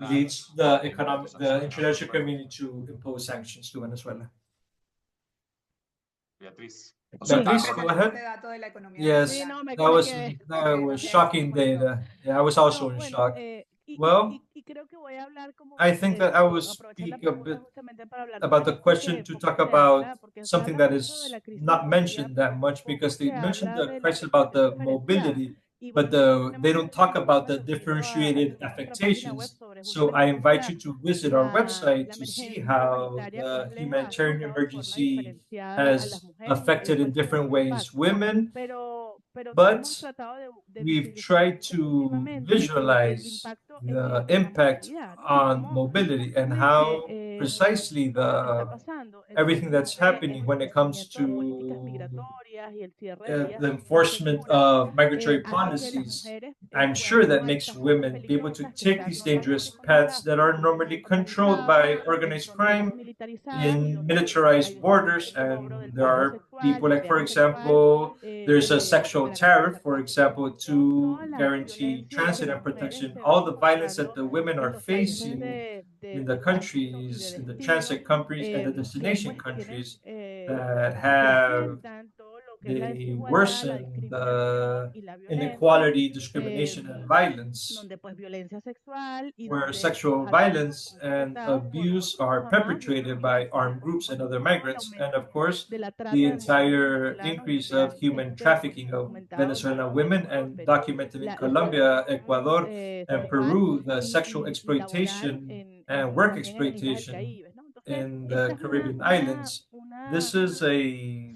leads the international community to impose sanctions to Venezuela. Beatriz, go ahead. Yes, that was shocking data. Yeah, I was also in shock. Well, I think that I will speak a bit about the question to talk about something that is not mentioned that much, because they mentioned the question about the mobility, but they don't talk about the differentiated affectations. So I invite you to visit our website to see how the humanitarian emergency has affected in different ways women, but we've tried to visualize the impact on mobility and how precisely everything that's happening when it comes to the enforcement of migratory policies, I'm sure that makes women be able to take these dangerous paths that are normally controlled by organized crime in militarized borders. And there are people like, for example, there's a sexual tariff, for example, to guarantee transit and protection. All the violence that the women are facing in the countries, in the transit countries and the destination countries that have they worsen the inequality, discrimination, and violence, where sexual violence and abuse are perpetrated by armed groups and other migrants, and of course, the entire increase of human trafficking of Venezuelan women and documented in Colombia, Ecuador, and Peru, the sexual exploitation and work exploitation in the Caribbean islands. This is a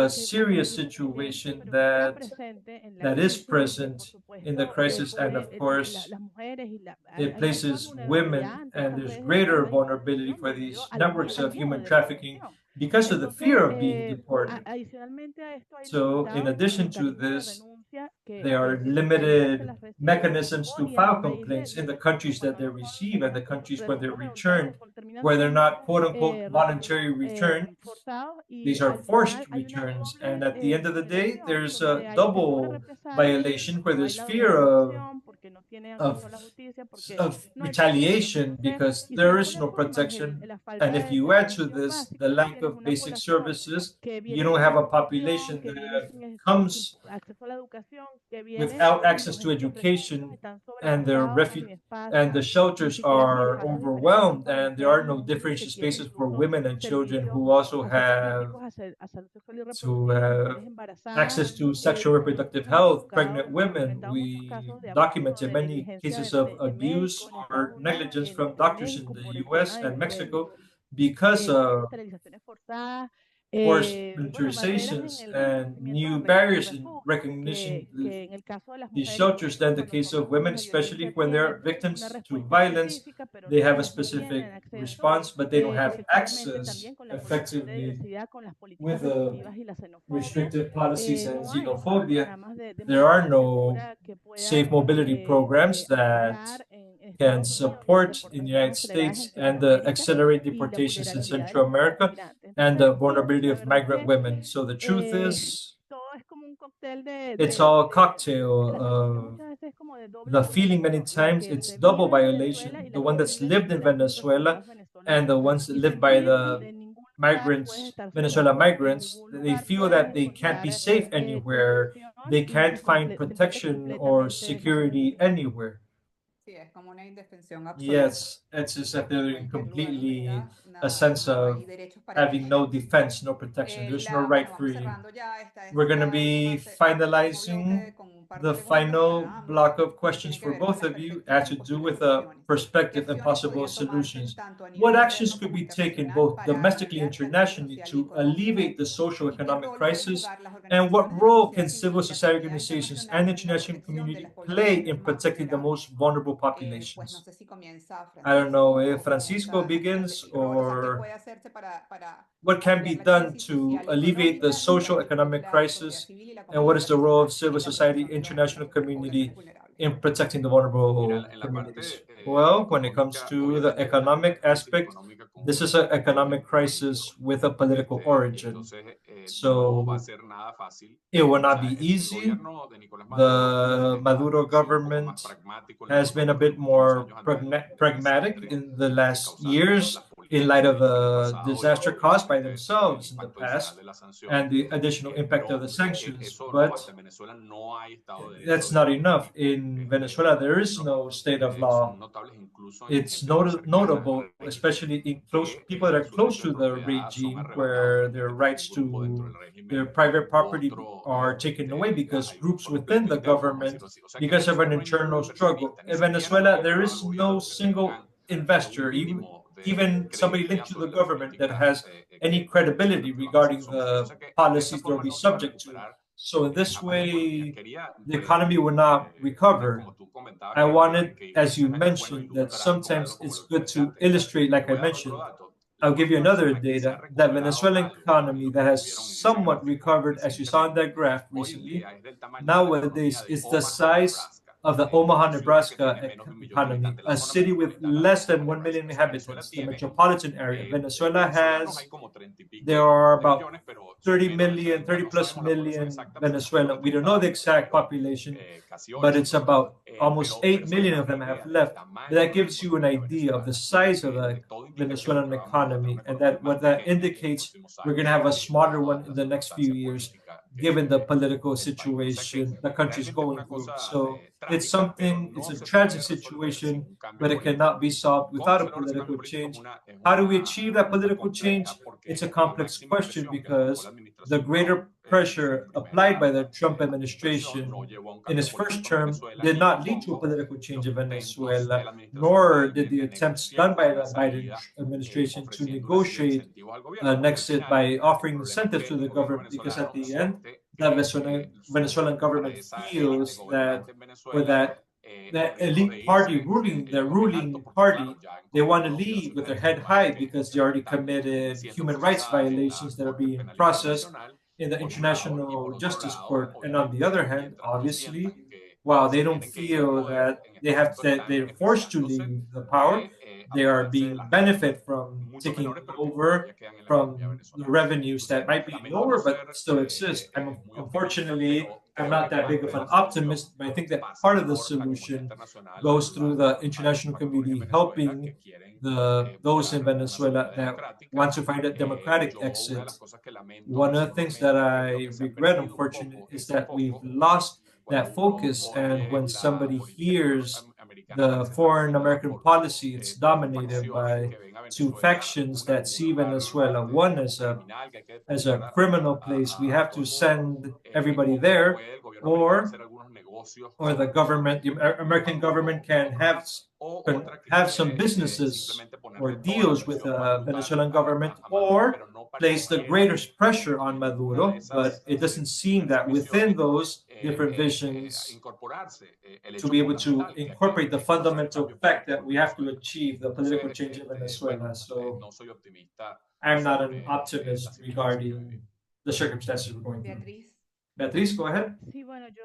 serious situation that is present in the crisis, and of course, it places women, and there's greater vulnerability for these networks of human trafficking because of the fear of being deported. So, in addition to this, there are limited mechanisms to file complaints in the countries that they receive and the countries where they're returned, where they're not quote unquote voluntary returns. These are forced returns. And at the end of the day, there's a double violation where there's fear of, of retaliation because there is no protection. And if you add to this the lack of basic services, you don't have a population that comes without access to education, and and the shelters are overwhelmed, and there are no differential spaces for women and children who also have to have access to sexual reproductive health. Pregnant women, we documented many cases of abuse or negligence from doctors in the US and Mexico because of forced militarizations and new barriers in recognition these shelters. Than the case of women, especially when they're victims to violence, they have a specific response, but they don't have access effectively with restrictive policies and xenophobia. There are no safe mobility programs that can support in the United States and accelerate deportations in Central America and the vulnerability of migrant women. So the truth is, it's all a cocktail of the feeling many times it's double violation, the one that's lived in Venezuela and the ones that live by the migrants, Venezuela migrants. They feel that they can't be safe anywhere. They can't find protection or security anywhere. Yes, it's just that they're completely a sense of having no defense, no protection. There's no right for you. We're going to be finalizing the final block of questions for both of you has to do with a perspective and possible solutions. What actions could be taken both domestically and internationally to alleviate the social economic crisis? And what role can civil society organizations and the international community play in protecting the most vulnerable populations? I don't know if Francisco begins, or what can be done to alleviate the social economic crisis, and what is the role of civil society, international community in protecting the vulnerable communities? Well, when it comes to the economic aspect, this is an economic crisis with a political origin. So it will not be easy. The Maduro government has been a bit more pragmatic in the last years in light of the disaster caused by themselves in the past and the additional impact of the sanctions. But that's not enough. In Venezuela, there is no state of law. It's notable, especially in people that are close to the regime, where their rights to their private property are taken away because groups within the government, because of an internal struggle. In Venezuela, there is no single investor, even somebody linked to the government, that has any credibility regarding the policies they'll be subject to. So in this way, the economy will not recover. I wanted, as you mentioned, that sometimes it's good to illustrate, like I mentioned, I'll give you another data. That Venezuelan economy that has somewhat recovered, as you saw in that graph recently, nowadays is the size of the Omaha, Nebraska economy, a city with less than 1 million inhabitants, the metropolitan area. Venezuela has, there are about 30 million, 30 plus million Venezuelan. We don't know the exact population, but it's about almost 8 million of them have left. That gives you an idea of the size of the Venezuelan economy, and that what that indicates, we're going to have a smaller one in the next few years, given the political situation the country's going through. So it's something, it's a tragic situation, but it cannot be solved without a political change. How do we achieve that political change? It's a complex question because the greater pressure applied by the Trump administration in his first term did not lead to a political change in Venezuela, nor did the attempts done by the Biden administration to negotiate an exit by offering incentives to the government, because at the end, the Venezuelan government feels that for that elite party ruling, the ruling party, they want to leave with their head high because they already committed human rights violations that are being processed in the International Justice Court. And on the other hand, obviously, while they don't feel that they're forced to leave the power, they are being benefit from taking over from the revenues that might be lower but still exist. Unfortunately, I'm not that big of an optimist, but I think that part of the solution goes through the international community helping those in Venezuela that want to find a democratic exit. One of the things that I regret, unfortunately, is that we've lost that focus. And when somebody hears the foreign American policy, it's dominated by two factions that see Venezuela, one as a criminal place. We have to send everybody there, or the government, the American government can have some businesses or deals with the Venezuelan government, or place the greatest pressure on Maduro. But it doesn't seem that within those different visions to be able to incorporate the fundamental fact that we have to achieve the political change in Venezuela. So I'm not an optimist regarding the circumstances we're going through. Beatriz. Beatriz, go ahead. Sí, bueno, yo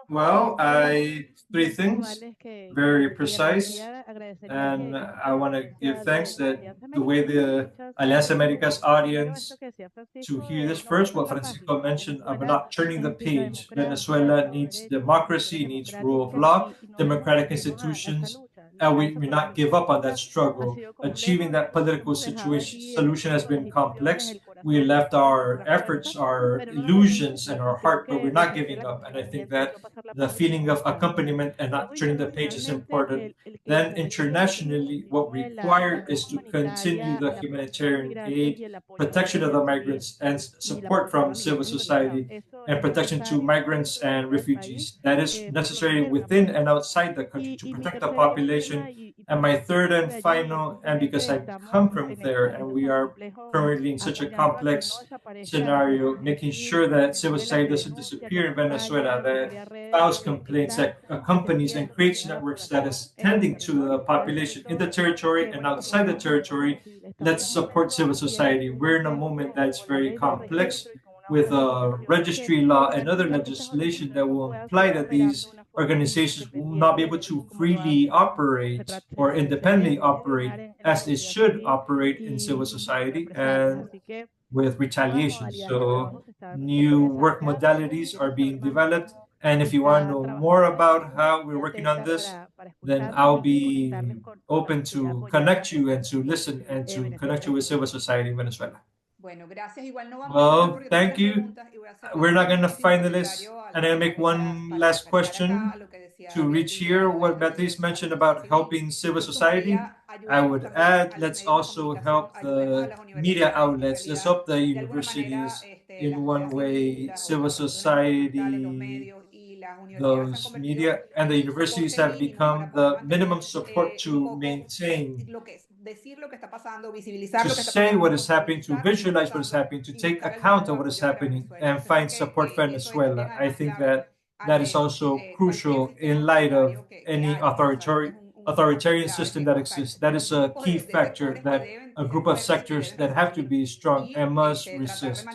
Well, hay three dos things, puntuales que very que precise, agradecería and que I want to give escuchara thanks de that Alianza the way América. the Muchas Alianza America's primero audience esto que decía to Francisco hear this de no first, what está Francisco fácil. mentioned about Venezuela not turning the necesita page. democracia, Venezuela Estado de needs Derecho, democracy, instituciones needs rule of democráticas law, y no democratic debemos abandonar esa institutions, lucha. and Lograr esa we not give political up on that ha struggle. sido Achieving complejo. that political Hemos dejado situation allí el solution has espíritu, las been ilusiones, complex. el corazón, We left our la cabeza, efforts, our pero no nos illusions, rendimos and y our creo heart, but que we're not ofrecer giving el up. And I think acompañamiento y that no pasar la the página es feeling of importante. accompaniment and Luego, not y turning ya the page is finalmente, important. el que Then como equipo internationally, what continúe la required is to ayuda continue humanitaria, the la protección de humanitarian migrantes aid, y el apoyo a la protection of the prensa migrants, and y la support protección from a civil migrantes y refugiados. society, Eso and es protection to necesario migrants dentro y and fuera del país refugees. That is por necessary proteger una within población. and outside the country to Y mi protect the tercer population. tema, And my third and concluyo final, and because simplemente I come estamos from en there en and estos we are complejos currently in such a apoyando a que no complex desaparezca la scenario, sociedad making civil sure en that civil Venezuela, society que doesn't denuncia, que disappear in acompaña, Venezuela, que that crea redes, files que complaints, está that accompanies and atendiendo, creates protegiendo a la networks that población is en el tending to the territorio y al population in the territorio, territory que and bueno, que outside the podamos ser como territory. civil. Estamos Let's en un support civil momento y hay society. un We're in a contexto moment that's con la very ley del complex registro y con with unas a instituciones registry law que and other garantizan que estas legislation that organizaciones will puedan imply seguir that operando these de una forma organizations will not be able independiente, to como lo freely hacen. operate or independently operate En la as they sociedad should civil operate in civil y society represalias. and Así que with nuevas retaliation. modalidades de So trabajo se están new work desarrollando. Si modalities are quieren saber being más de developed. cómo And se if you want to está know more trabajando, about how muy we're working on atenta this, para then escucharlos I'll y be conectarles con las open actividades to apoyadas connect you and to listen and to Venezuela. connect you with civil society in Venezuela. Bueno, gracias. Igual no vamos a terminar Well, porque tengo thank muchas you. preguntas y voy a hacer We're not going to último find this, comentario and I'll make one last para llegar acá question a lo que decía to reach Beatriz de here. la What ayuda Beatriz mentioned social about civil. helping civil Eso society, sumaría, I ayudemos would también add, a los let's medios de also comunicación, help ayudemos a the las media universidades, que en outlets. Let's realidad help the de alguna manera universities in las one way, figuras o civil las personas fundamentales, los society, medios y las universidades se han those convertido media, and the en un universities soporte have mínimo para become poder the minimum mantener support un to poco maintain, lo que es decir lo que está pasando, visibilizar to lo que está say what pasando, is happening, to visibilizar lo que está visualize what is pasando happening, to y take buscar account algún of what is apoyo para happening, Venezuela. and Yo creo find support for que eso es también Venezuela. I además think clave that is ante also cualquier crucial sistema in light of autoritario que any haya. Vamos a ver que es un factor authoritarian clave, system que that buscar exists. That is esos a grupos key de factor sectores que that deben a group of sectors that have to be strong and must resist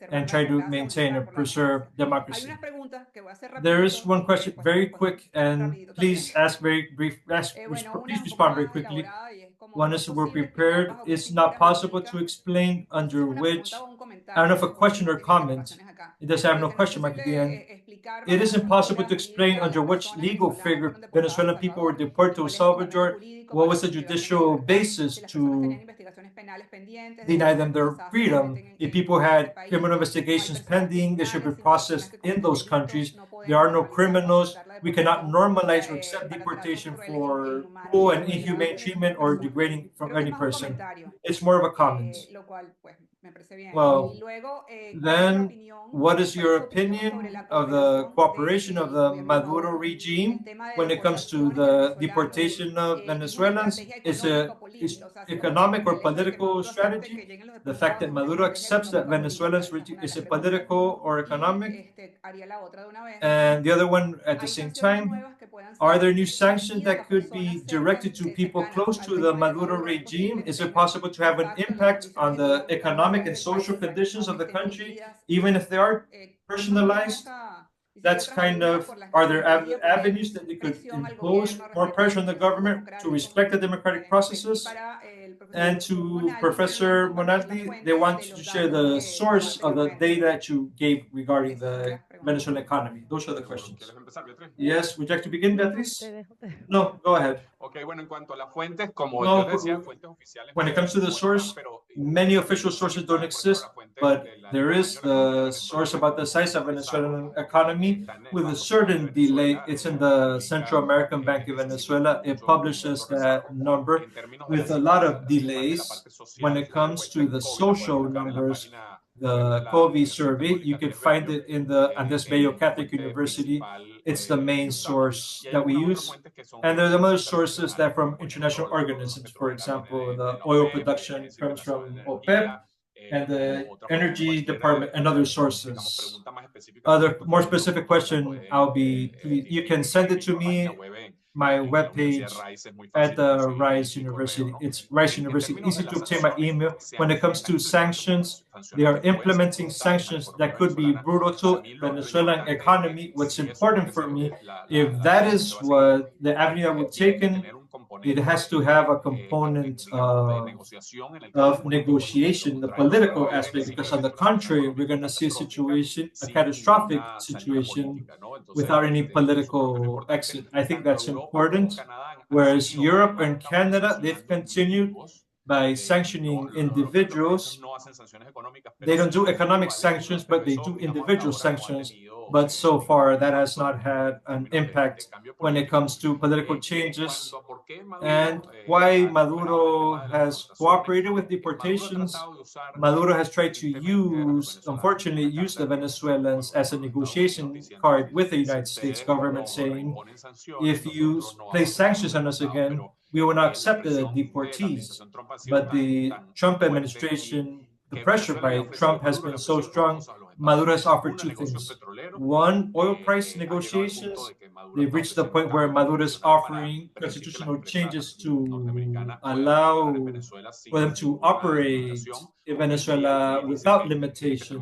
and try to maintain and preserve democracy. There is one question, very quick, and please ask very brief. Please respond very quickly. One is, we're prepared. It's not possible to explain under which. I don't know if a question or comment. It does have no question mark at the end. It is impossible to explain under which legal figure Venezuelan people were deported to El Salvador. What was the judicial basis to deny them their freedom? If people had criminal investigations pending, they should be processed in those countries. There are no criminals. We cannot normalize or accept deportation for cruel and inhumane treatment or degrading from any person. It's more of a comment. Well, then what is your opinion of the cooperation of the Maduro regime when it comes to the deportation of Venezuelans? Is it economic or political strategy? The fact that Maduro accepts that Venezuelans, is it political or economic? And the other one at the same time, are there new sanctions that could be directed to people close to the Maduro regime? Is it possible to have an impact on the economic and social conditions of the country, even if they are personalized? That's kind of, are there avenues that they could impose more pressure on the government to respect the democratic processes? And to Professor Monaldi, they want to share the source of the data that you gave regarding the Venezuelan economy. Those are the questions. Yes, would you like to begin, Beatriz? No, go ahead. Okay, bueno, en cuanto a las fuentes, como No, yo decía, fuentes oficiales. when it comes to the source, many official sources don't exist, but there is the source about the size of Venezuelan economy with a certain delay. It's in the Central American Bank of Venezuela. It publishes that number with a lot of delays. When it comes to the social numbers, the COVID survey, you can find it in the Andes Bello Catholic University. It's the main source that we use. And there are other sources that from international organisms. For example, the oil production comes from OPEP and the energy department and other sources. Other more specific question, you can send it to me, my webpage at the Rice University. It's Rice University, easy to obtain my email. When it comes to sanctions, they are implementing sanctions that could be brutal to Venezuelan economy. What's important for me, if that is what the avenue I would take in, it has to have a component of negotiation, the political aspect, because on the contrary, we're going to see a situation, a catastrophic situation, without any political exit. I think that's important. Whereas Europe and Canada, they've continued by sanctioning individuals. They don't do economic sanctions, but they do individual sanctions. But so far, that has not had an impact when it comes to political changes. And why Maduro has cooperated with deportations. Maduro has tried to unfortunately, use the Venezuelans as a negotiation card with the United States government, saying, if you place sanctions on us again, we will not accept the deportees. But the Trump administration, the pressure by Trump has been so strong. Maduro has offered two things. One, oil price negotiations. They've reached the point where Maduro is offering constitutional changes to allow for them to operate in Venezuela without limitations,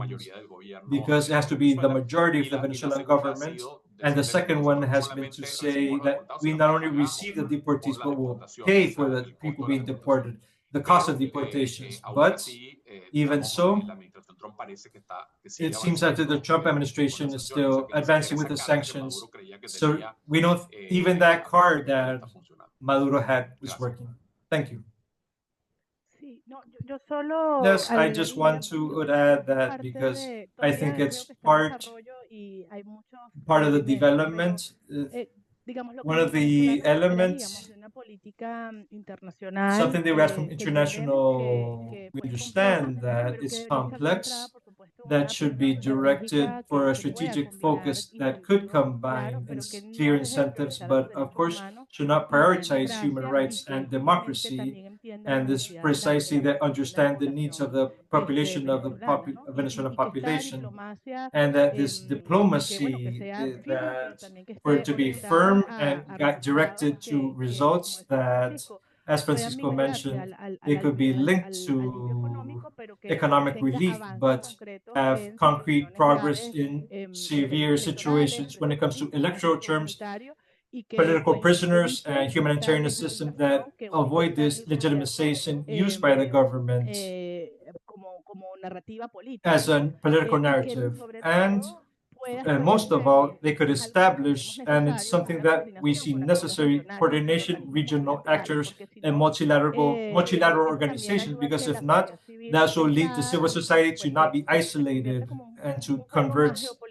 because it has to be the majority of the Venezuelan government. And the second one has been to say that we not only receive the deportees, but will pay for the people being deported, the cost of deportations. But even so, it seems that the Trump administration is still advancing with the sanctions. So we don't, even that card that Maduro had is working. Thank you. Yes, I just want to add that because I think it's part of the development. One of the elements, something they read from international, we understand that it's complex, that should be directed for a strategic focus that could combine clear incentives, but of course should not prioritize human rights and democracy. And this precisely that understand the needs of the population of the Venezuelan population, and that this diplomacy that for it to be firm and got directed to results that as Francisco mentioned, they could be linked to economic relief, but have concrete progress in severe situations when it comes to electoral terms, political prisoners, and humanitarian assistance that avoid this legitimization used by the government as a political narrative. And most of all, they could establish, and it's something that we see necessary, coordination, regional actors, and multilateral organizations, because if not, that will lead the civil society to not be isolated and to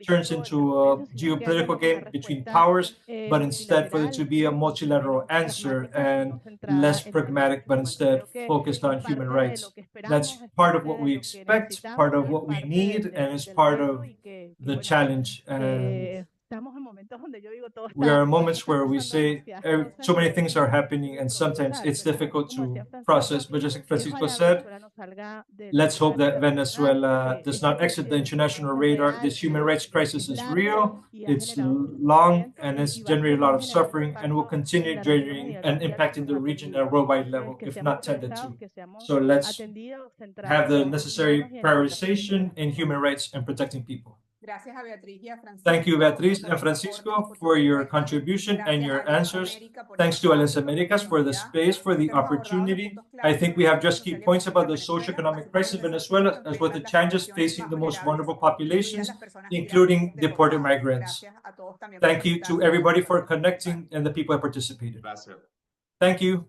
turns into a geopolitical game between powers, but instead for it to be a multilateral answer and less pragmatic, but instead focused on human rights. That's part of what we expect, part of what we need, and it's part of the challenge. And we are in moments where we say so many things are happening, and sometimes it's difficult to process. But just like Francisco said, let's hope that Venezuela does not exit the international radar. This human rights crisis is real, it's long, and it's generated a lot of suffering, and will continue generating and impacting the region at a worldwide level, if not tended to. So let's have the necessary prioritization in human rights and protecting people. Thank you, Beatriz and Francisco, for your contribution and your answers. Thanks to Las Americas for the space, for the opportunity. I think we have just key points about the socioeconomic crisis in Venezuela, as well as the challenges facing the most vulnerable populations, including deported migrants. Thank you to everybody for connecting and the people that participated. Thank you.